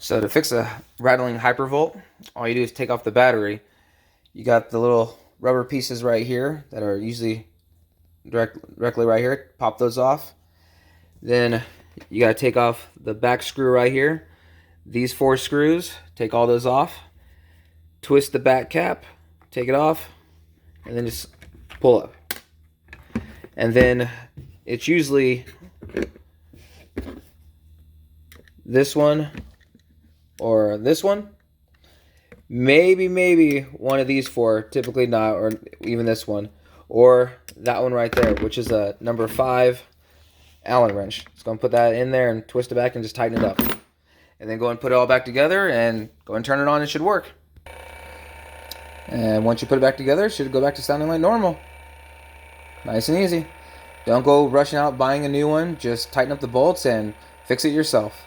So to fix a rattling Hypervolt, all you do is take off the battery. You got the little rubber pieces right here that are usually directly right here. Pop those off. Then you got to take off the back screw right here. These 4 screws, take all those off. Twist the back cap, take it off, and then just pull up. And then it's usually this one or this one. Maybe one of these 4, typically not, or even this one, or that one right there, which is a number 5 Allen wrench. Just gonna put that in there and twist it back and just tighten it up. And then go and put it all back together and go and turn it on. It should work. And once you put it back together, it should go back to sounding like normal. Nice and easy. Don't go rushing out buying a new one. Just tighten up the bolts and fix it yourself.